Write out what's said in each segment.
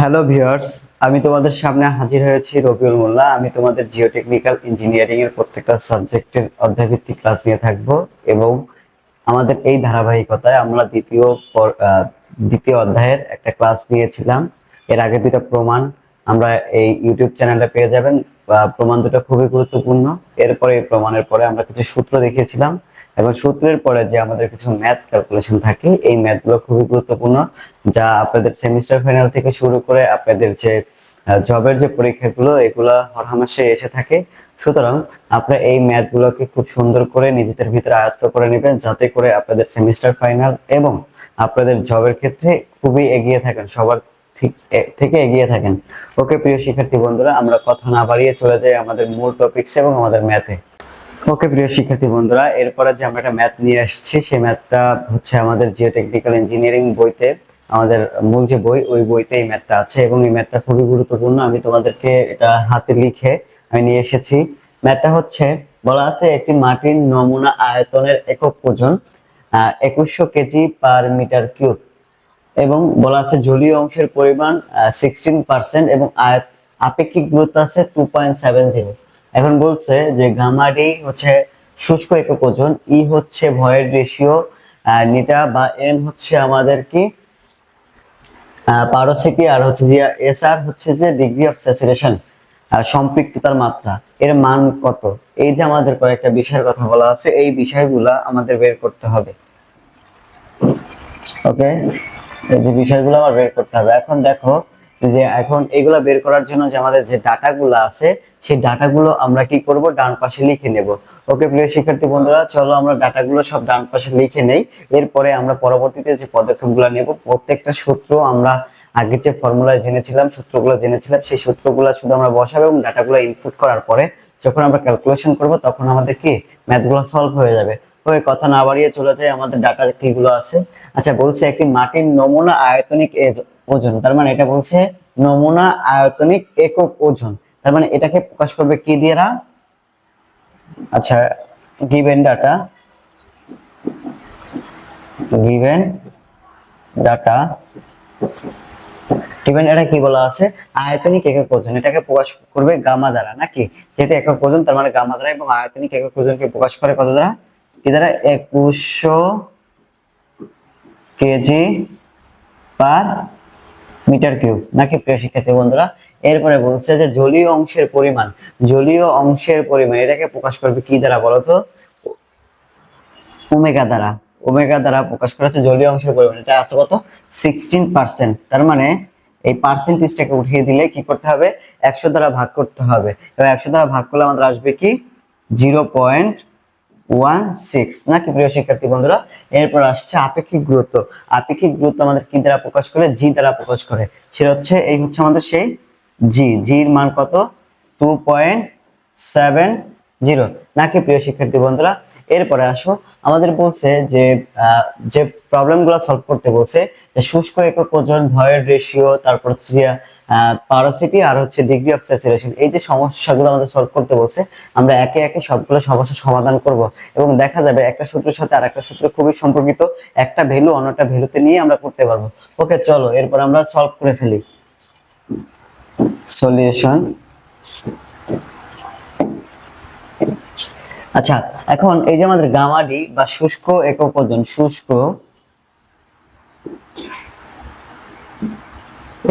Hello viewers, আমি তোমাদের সামনে হাজির হয়েছি রবিউল মোল্লা। আমি তোমাদের জিওটেকনিক্যাল ইঞ্জিনিয়ারিং এর প্রত্যেকটা সাবজেক্টের অধ্যায়ভিত্তিক ক্লাস নিয়ে থাকব এবং আমাদের এই ধারাবাহিকতায় আমরা দ্বিতীয় অধ্যায়ের একটা ক্লাস নিয়েছিলাম। এর আগে দুটো প্রমাণ আমরা এই ইউটিউব চ্যানেলে পেয়ে যাবেন। প্রমাণ দুটো খুবই গুরুত্বপূর্ণ। এরপরে এই প্রমাণের পরে আমরা কিছু সূত্র দেখিয়েছিলাম এবং সূত্রের পরে যে আমাদের কিছু ম্যাথ ক্যালকুলেশন থাকে, এই ম্যাথগুলো খুবই গুরুত্বপূর্ণ, যা আপনাদের সেমিস্টার ফাইনাল থেকে শুরু করে আপনাদের যে জবের যে পরীক্ষাগুলো এগুলো হরহামেশাই এসে থাকে। সুতরাং আপনারা এই ম্যাথগুলোকে খুব সুন্দর করে নিজেদের ভিতরে আয়ত্ত করে নেবেন, যাতে করে আপনাদের সেমিস্টার ফাইনাল এবং আপনাদের জবের ক্ষেত্রে খুবই এগিয়ে থাকেন, সবার থেকে এগিয়ে থাকেন। ওকে প্রিয় শিক্ষার্থী বন্ধুরা, আমরা কথা না বাড়িয়ে চলে যাই আমাদের মূল টপিকস এবং আমাদের ম্যাথে। ওকে প্রিয় শিক্ষার্থী বন্ধুরা, এরপরে যে আমরা একটা ম্যাথ নিয়ে আসছি, সেই ম্যাথটা হচ্ছে আমাদের জিওটেকনিক্যাল ইঞ্জিনিয়ারিং বইতে, আমাদের মূল যে বই, ওই বইতে এই ম্যাথটা আছে এবং এই ম্যাথটা খুবই গুরুত্বপূর্ণ। আমি তোমাদেরকে এটা হাতে লিখে আমি নিয়ে এসেছি। ম্যাথটা হচ্ছে, বলা আছে একটি মাটির নমুনা আয়তনের একক ওজন 2100 কেজি পার মিটার কিউব এবং বলা আছে জলীয় অংশের পরিমাণ 16% এবং আপেক্ষিক গুরুত্ব আছে 2.70। এখন বলছে যে গামা ডি হচ্ছে শুষ্ক একক ওজন, ই হচ্ছে ভয়েড রেশিও, নিটা বা এন হচ্ছে আমাদের কি পারসিটি, আর হচ্ছে যে এস আর হচ্ছে যে ডিগ্রি অফ স্যাচুরেশন, সম্পৃক্ততার মাত্রা, এর মান কত। এই যে আমাদের কয়েকটা বিষয়ের কথা বলা আছে, এই বিষয়গুলা আমাদের বের করতে হবে। ওকে, এই যে বিষয়গুলো আমার বের করতে হবে। এখন দেখো যে এখন এগুলা বের করার জন্য যে আমাদের যে ডাটাগুলো আছে, সেই ডাটাগুলো আমরা কি করব, ডান পাশে লিখে নেব। ওকে প্রিয় শিক্ষার্থী বন্ধুরা, চলো আমরা ডাটাগুলো সব ডান পাশে লিখে নেই। এরপরে আমরা পরবর্তীতে যে পদক্ষেপগুলো নেব, প্রত্যেকটা সূত্র আমরা আগে যে ফর্মুলা জেনেছিলাম, সূত্রগুলো জেনেছিলাম, সেই সূত্রগুলো শুধু আমরা বসাবো এবং ডাটাগুলো ইনপুট করার পরে যখন আমরা ক্যালকুলেশন করব তখন আমাদের কি ম্যাথগুলো সলভ হয়ে যাবে। ওই কথা না বাড়িয়ে চলে যায় আমাদের ডাটা কিগুলো আছে। আচ্ছা, বলছে একটি মাটির নমুনা আয়তনিক ওজন, তার মানে এটা বলছে নমুনা আয়তনিক একক ওজন, তার মানে এটাকে প্রকাশ করবে কি দিয়ে? আচ্ছা, given data, given data, given এটা কি বলা আছে, আয়তনিক একক ওজন, এটাকে প্রকাশ করবে গামা দ্বারা, নাকি? যেহেতু একক ওজন তার মানে গামা দ্বারা, এবং আয়তনিক একক ওজনকে প্রকাশ করে কত দ্বারা? কি দ্বারা? 2100 কেজি পার মিটার কিউব, নাকি প্রিয় শিক্ষার্থী বন্ধুরা? এরপরে বলছে যে জলীয় অংশের পরিমাণ, জলীয় অংশের পরিমাণ এটাকে প্রকাশ করবে কি দ্বারা বলতো? ওমেগা দ্বারা, ওমেগা দ্বারা প্রকাশ করা হচ্ছে জলীয় অংশের পরিমাণ। এটা আছে কত? 16%। তার মানে এই পার্সেন্টেজটাকে উঠিয়ে দিলে কি করতে হবে? 100 দ্বারা ভাগ করতে হবে, এবং 100 দ্বারা ভাগ করলে আমাদের আসবে কি 0.16, নাকি প্রিয় শিক্ষার্থী বন্ধুরা? এরপর আসছে আপেক্ষিক গুরুত্ব। আপেক্ষিক গুরুত্ব আমাদের কি দ্বারা প্রকাশ করে? জি দ্বারা প্রকাশ করে। সেটা হচ্ছে, এই হচ্ছে আমাদের সেই জি, জির মান কত? 2.70, নাকি প্রিয় শিক্ষার্থী বন্ধুরা? এরপরে আসো, আমাদের বলছে যে যে প্রবলেমগুলো সলভ করতে বলছে, যে শুষ্ক একক ওজন, ভয়েড রেশিও, তারপর হচ্ছে পারসিটি, আর হচ্ছে ডিগ্রি অফ স্যাচুরেশন, এই যে সমস্যাগুলো আমাদের সলভ করতে বলছে, আমরা একে একে সবগুলো সমস্যা সমাধান করব এবং দেখা যাবে একটা সূত্রের সাথে আর একটা সূত্র খুবই সম্পর্কিত, একটা ভ্যালু অন্যটা ভ্যালুতে নিয়ে আমরা করতে পারবো। ওকে, চলো এরপর আমরা সলভ করে ফেলি। সলিউশন। আচ্ছা, এখন এই যে আমাদের গামা ডি বা শুষ্ক একক ওজন, শুষ্ক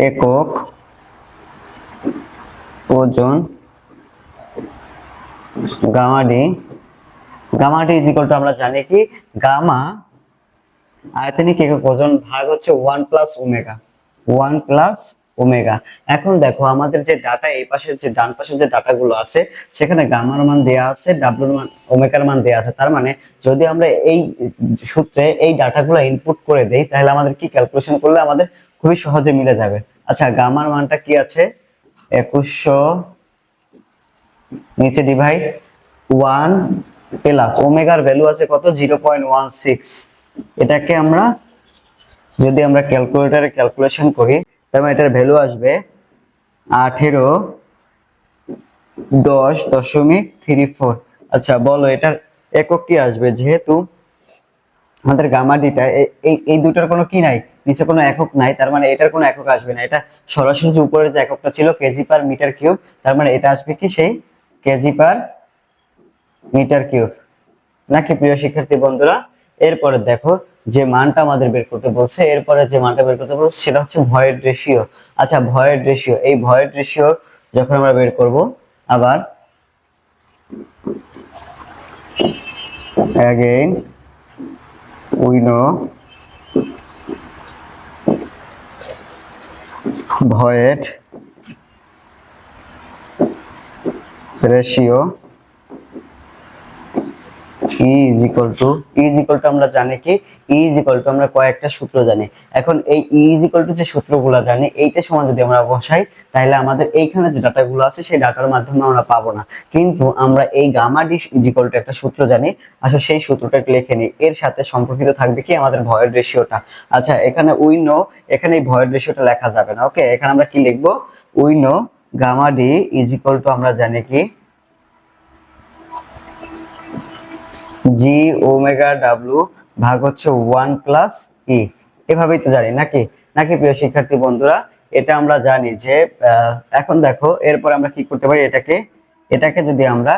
একক ওজন gamma D, gamma D is equal to, আমরা জানি কি, গামা আয়তনিক একক ওজন ভাগ হচ্ছে 1 প্লাস ওমেগা, 1 প্লাস ওমেগা। এখন দেখো আমাদের যে ডাটা, এই পাশের যে ডান পাশের যে ডাটাগুলো আছে, সেখানে গামার মান দেয়া আছে, ডাব্লুর মান, ওমেগার মান দেয়া আছে। তার মানে যদি আমরা এই সূত্রে এই ডাটাগুলো ইনপুট করে দেই, তাহলে আমাদের কি ক্যালকুলেশন করলে আমাদের খুবই সহজে মিলে যাবে। আচ্ছা, গামার মানটা কি আছে? 2100, নিচে ডিভাইড 1 প্লাস ওমেগার ভ্যালু আছে কত? 0.16। এটাকে আমরা যদি আমরা ক্যালকুলেটরে ক্যালকুলেশন করি, তাহলে এটার ভ্যালু আসবে 1810.34। আচ্ছা বলো, এটার একক কি আসবে? যেহেতু আমাদের গামা ডিটা এই এই দুটোর কোনো কি নাই, নিচে কোনো একক নাই, তার মানে এটার কোনো একক আসবে না। এটা সরাসরি যে উপরের যে এককটা ছিল কেজি পার মিটার কিউব, তার মানে এটা আসবে কি সেই কেজি পার মিটার কিউব নাকি প্রিয় শিক্ষার্থী বন্ধুরা? এরপরে দেখো যে মানটা আমাদের বের করতে বলছে, এরপরে যে মানটা বের করতে বলছে সেটা হচ্ছে ভয়েড রেশিও। আচ্ছা ভয়েড রেশিও, এই ভয়েড রেশিও যখন আমরা বের করব, আবার again we know void ratio E is equal to আমরা জানি কি E is equal to আমরা কয়েকটা সূত্র জানি। এখন এই E is equal to যে সূত্রগুলো জানি এইটা সমান যদি আমরা বসাই তাহলে আমাদের এইখানে যে ডাটাগুলো আছে সেই ডাটার মাধ্যমে আমরা পাবো না, কিন্তু আমরা এই gamma D is equal to একটা সূত্র জানি। আসলে সেই সূত্রটা লিখে নিই, এর সাথে সম্পর্কিত থাকবে কি আমাদের ভয়েড রেশিওটা। আচ্ছা এখানে উই নো, এখানে এই ভয়েড রেশিওটা লেখা যাবে না, ওকে এখানে আমরা কি লিখবো, we know gamma D is equal to আমরা জানি কি জি ওমেগা ডাব্লিউ ভাগ হচ্ছে 1 প্লাস ই, এভাবেই তো জানি নাকি নাকি প্রিয় শিক্ষার্থী বন্ধুরা? এটা আমরা জানি যে এখন দেখো এরপর আমরা কি করতে পারি, এটাকে এটাকে যদি আমরা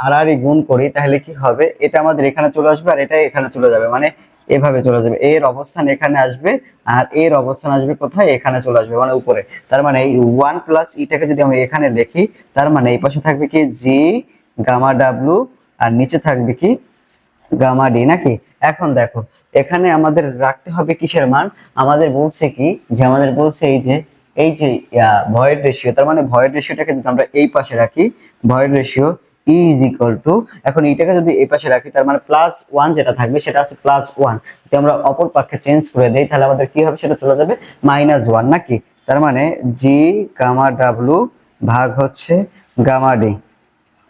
আর গুণ করি তাহলে কি হবে, এটা আমাদের এখানে চলে আসবে আর এটা এখানে চলে যাবে, মানে এভাবে চলে যাবে, এর অবস্থান এখানে আসবে আর এর অবস্থান আসবে কোথায়, এখানে চলে আসবে মানে উপরে। তার মানে এই 1 প্লাস ইটাকে যদি আমরা এখানে লিখি তার মানে এই পাশে থাকবে কি জি গামা ডাব্লিউ আর নিচে থাকবে কি গামা ডি নাকি। এখন দেখো এখানে আমাদের রাখতে হবে কিসের মান, আমাদের বলছে কি যে আমাদের বলছে এই যে ভয়েড রেশিও, তার মানে ভয়েড রেশিওটাকে যদি আমরা এই পাশে রাখি, void ratio E is equal to, এখন এইটাকে যদি এই পাশে রাখি তার মানে প্লাস 1 যেটা থাকবে সেটা আছে প্লাস 1, যদি আমরা অপর পক্ষে চেঞ্জ করে দেই তাহলে আমাদের কি হবে, সেটা চলে যাবে মাইনাস 1 নাকি। তার মানে জি গামা ডাব্লিউ ভাগ হচ্ছে গামা ডি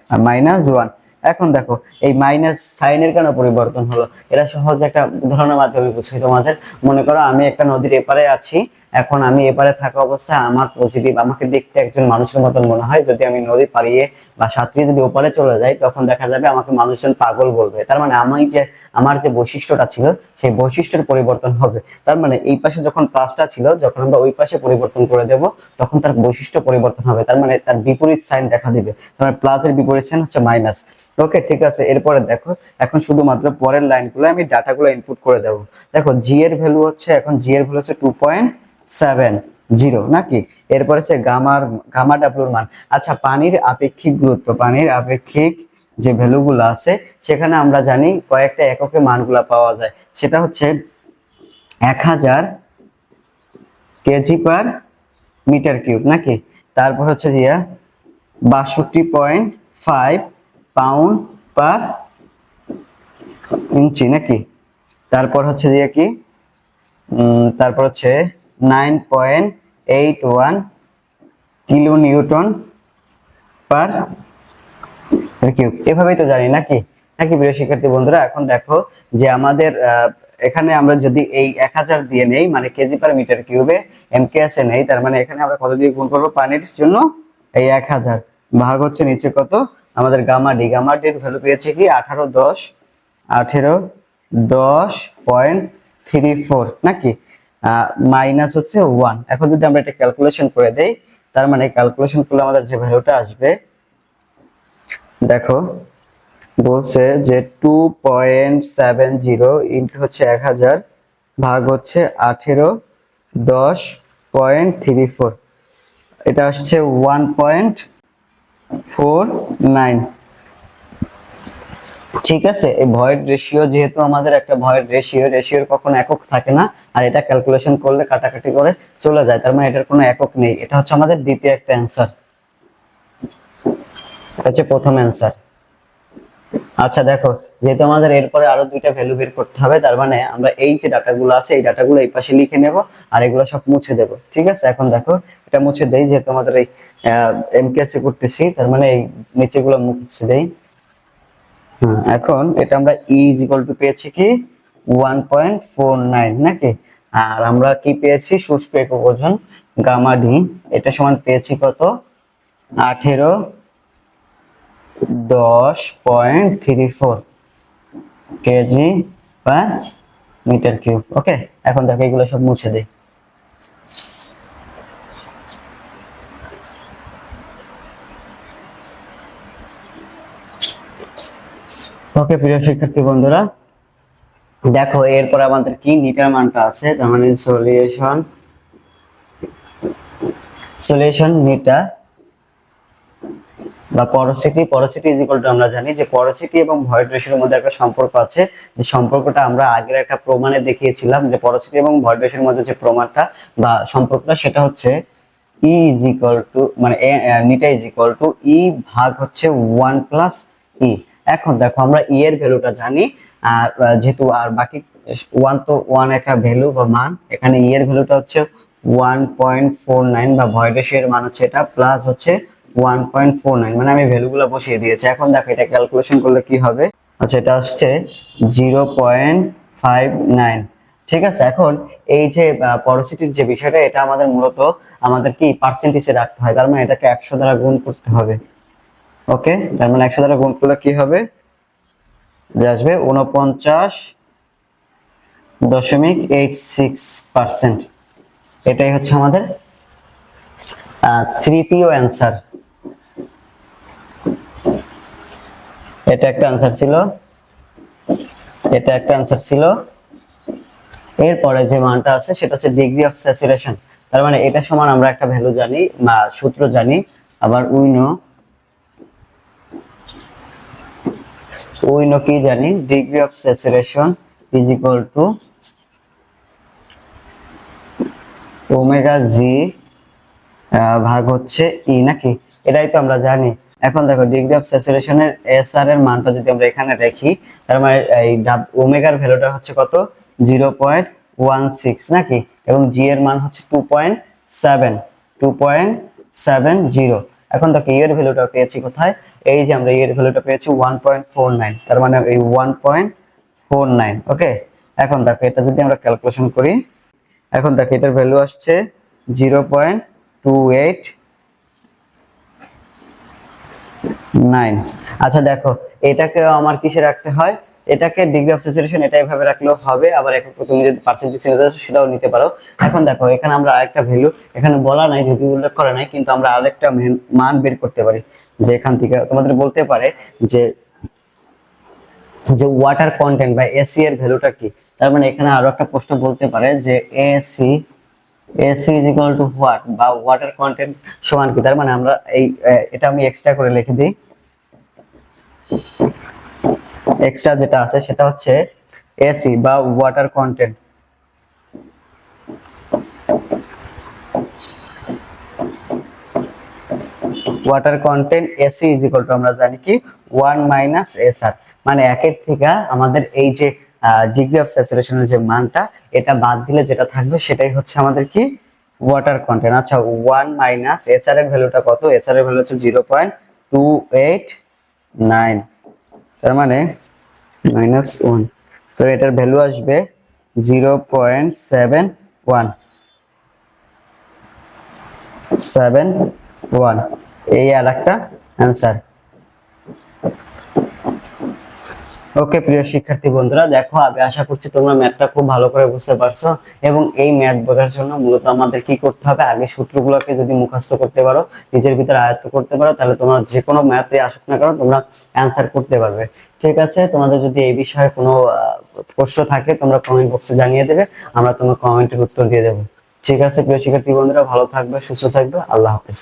আর মাইনাস 1। এখন দেখো এই মাইনাস সাইনের কেন পরিবর্তন হলো, এটা সহজ একটা উদাহরণের মাধ্যমে বুঝাই তোমাদের। মনে করো আমি একটা নদীর এপারে আছি, এখন আমি এপারে থাকা অবস্থায় আমার পজিটিভ, আমাকে দেখতে একজন মানুষের মতন মনে হয়, যদি আমি নদী পাড়িয়ে বা সাঁতরিয়ে যদি ওপারে চলে যাই তখন দেখা যাবে আমাকে মানুষজন পাগল বলবে। তার মানে আমি যে আমার যে বৈশিষ্ট্যটা ছিল সেই বৈশিষ্ট্যের পরিবর্তন হবে। তার মানে এই পাশে যখন প্লাসটা ছিল, যখন আমরা ওই পাশে পরিবর্তন করে দেব তখন তার বৈশিষ্ট্য পরিবর্তন হবে, তার মানে তার বিপরীত সাইন দেখা দিবে। তার মানে প্লাসের বিপরীত সাইন হচ্ছে মাইনাস। ওকে ঠিক আছে, এরপরে দেখো এখন শুধুমাত্র পরের লাইনগুলো আমি ডাটাগুলো ইনপুট করে দেব। দেখো জি এর ভ্যালু হচ্ছে, এখন জি এর ভ্যালু হচ্ছে 2.70 নাকি। এরপরে হচ্ছে গামা ডাব্লিউর মান। আচ্ছা পানির আপেক্ষিক গুরুত্ব, পানির আপেক্ষিক যে ভ্যালুগুলো আছে সেখানে আমরা জানি কয়েকটা এককে মানগুলা পাওয়া যায়, সেটা হচ্ছে 1000 কেজি পার মিটার কিউব নাকি। তারপর হচ্ছে যে 62.5 পাউন্ড পার ইঞ্চি নাকি। তারপর হচ্ছে যে কি তারপর হচ্ছে 9.81 কিলো নিউটন পার কিউব, এভাবেই তো জানি নাকি নাকি প্রিয় শিক্ষার্থী বন্ধুরা? এখন দেখো যে আমাদের এখানে আমরা যদি এই 1000 দিয়ে নেই মানে কেজি পার মিটার কিউবে এমকেএস এ নেই, তার মানে এখানে আমরা কত দিয়ে গুণ করব, পানির জন্য এই 1000 ভাগ হচ্ছে নিচে কত আমাদের গামা ডির ভ্যালু পেয়েছে কি 1810.34 নাকি, মাইনাস হচ্ছে 1। এখন যদি আমরা এটা ক্যালকুলেশন করে দেই তার মানে ক্যালকুলেশন করলে আমাদের যে ভ্যালুটা আসবে, দেখো বলছে যে 2.70 ইন্টু হচ্ছে 1000 ভাগ হচ্ছে 1810.34, এটা আসছে 1.49। ঠিক আছে, এই ভয়েড রেশিও যেহেতু আমাদের একটা ভয়েড রেশিওর কখনো একক থাকে না, আর এটা ক্যালকুলেশন করলে কাটাকাটি করে চলে যায়, তার মানে এটার কোনো একক নেই। এটা হচ্ছে আমাদের দ্বিতীয় একটা অ্যান্সার, এটা হচ্ছে প্রথম অ্যান্সার। আচ্ছা দেখো যেহেতু আমাদের এরপরে আরো দুইটা ভ্যালু বের করতে হবে, তার মানে আমরা এই যে ডাটাগুলো আছে এই ডাটাগুলো এই পাশে লিখে নেব আর এগুলো সব মুছে দেব। ঠিক আছে, এখন দেখো এটা মুছে দেই, যেহেতু আমাদের এই এমকেএস এ করতেছি তার মানে এই নিচেগুলো মুছে দেই। এখন এটা আমরা ই ইজ ইকুয়াল টু পেয়েছি কি 1.49 নাকি, আর আমরা কি পেয়েছি শুষ্ক একক ওজন গামা ডি, এটা সমান পেয়েছি কত 1810.34 কেজি পার মিটার কিউব। ওকে, এখন দেখো এগুলো সব মুছে দেই। ওকে প্রিয় শিক্ষার্থী বন্ধুরা, দেখো এরপর আমাদের কি নিটার মানটা আছে, তার মানে সলিউশন নিটা বা পরোসিটি ইজ ইকুয়াল টু, আমরা জানি যে পরোসিটি এবং ভয়েড রেশিওর মধ্যে একটা সম্পর্ক আছে, যে সম্পর্কটা আমরা আগের একটা প্রমাণে দেখিয়েছিলাম, যে পরোসিটি এবং ভয়েড রেশিওর মধ্যে যে প্রমাণটা বা সম্পর্কটা সেটা হচ্ছে E ইজ ইকুয়াল টু, মানে নিটা ইজ ইকুয়াল টু ই ভাগ হচ্ছে 1 প্লাস ই। এখন দেখো আমরা ই এর ভ্যালুটা জানি, আর যেহেতু আর বাকি 1 তো 1 একটা ভ্যালু বা মান, এখানে ই এর ভ্যালুটা হচ্ছে 1.49 বা ভয়েড রেশিওর মান হচ্ছে এটা, প্লাস হচ্ছে 1.49, মানে আমি ভ্যালুগুলো বসিয়ে দিয়েছি। এখন দেখো এটা ক্যালকুলেশন করলে কি হবে, আচ্ছা এটা আসছে 0.59। ঠিক আছে, এখন এই যে পরোসিটির যে বিষয়টা, এটা আমাদের মূলত আমাদের কি পার্সেন্টেজে রাখতে হয়, তার মানে এটাকে 100 দ্বারা গুণ করতে হবে। ওকে, তার মানে 100 দ্বারা গুণ করলে কি হবে, যে আসবে 49.86%। এটাই হচ্ছে আমাদের তৃতীয় অ্যান্সার। এটা একটা অ্যান্সার ছিল, এটা একটা অ্যান্সার ছিল। এরপরে যে মানটা আছে সেটা হচ্ছে ডিগ্রি অফ স্যাচুরেশন, তার মানে এটা সমান আমরা একটা ভ্যালু জানি বা সূত্র জানি, আবার উই নো কি জানি, degree of saturation is equal to omega G ভাগ হচ্ছে ই, নাকি? এটাই তো আমরা জানি। এখন দেখো ডিগ্রি অফ স্যাচুরেশনের এস আর এর মানটা যদি আমরা এখানে রাখি, তার মানে এই ওমেগার ভ্যালুটা হচ্ছে কত, 0.16, নাকি? এবং জি এর মান হচ্ছে 2.70। এখন দেখো এর ভ্যালুটা পেয়েছি কোথায়, এই যে আমরা এর ভ্যালুটা পেয়েছি 1.49, তার মানে এই 1.49। ওকে, এখন দেখো এটা যদি আমরা ক্যালকুলেশন করি, এখন দেখো এটার ভ্যালু আসছে 0.289। আচ্ছা দেখো এটাকে আমার কিসে রাখতে হয়, এটাকে ডিগ্রি অফ স্যাচুরেশন এটা এভাবে রাখলেও হবে, আবার একক তুমি যদি পার্সেন্টেজ নিতে চাও সেটাও নিতে পারো। এখন দেখো এখানে আমরা আরেকটা ভ্যালু এখানে বলা নাই, যদি উল্লেখ করা নাই, কিন্তু আমরা আরেকটা মান বের করতে পারি, যে এখান থেকে তোমাদের বলতে পারে যে ওয়াটার কন্টেন্ট বা এসি এর ভ্যালুটা কি। তার মানে এখানে আরো একটা প্রশ্ন বলতে পারে যে AC is equal two what, বা ওয়াটার কন্টেন্ট সমান কি। তার মানে আমরা এই এটা আমি এক্সট্রা করে লিখে দিই, এক্সট্রা যেটা আছে সেটা হচ্ছে এসি বা water content, AC is equal to আমরা জানি কি 1 মাইনাস এসআর, মানে একের থেকে আমাদের এই যে ডিগ্রি অফ স্যাচুরেশনের যে মানটা, এটা বাদ দিলে যেটা থাকবে সেটাই হচ্ছে আমাদের কি ওয়াটার কন্টেন্ট। আচ্ছা 1 মাইনাস এসআর এর ভ্যালুটা কত, এসআর এর ভ্যালু হচ্ছে 0.289, তার মানে -1, তো এটার ভ্যালু আসবে 0.71, এই আর একটা অ্যান্সার। ওকে প্রিয় শিক্ষার্থী বন্ধুরা, দেখো আমি আশা করছি তোমরা ম্যাথটা খুব ভালো করে বুঝতে পারছো, এবং এই ম্যাথ বোঝার জন্য মূলত আমাদের কি করতে হবে, আগে সূত্রগুলোকে যদি মুখস্থ করতে পারো, নিজের ভিতরে আয়ত্ত করতে পারো, তাহলে তোমরা যে কোনো ম্যাথে আসুক না কেন তোমরা অ্যান্সার করতে পারবে। ঠিক আছে, তোমাদের যদি এই বিষয়ে কোনো প্রশ্ন থাকে তোমরা কমেন্ট বক্সে জানিয়ে দেবে, আমরা তোমার কমেন্টের উত্তর দিয়ে দেবো। ঠিক আছে প্রিয় শিক্ষার্থী বন্ধুরা, ভালো থাকবে, সুস্থ থাকবে, আল্লাহ হাফেজ।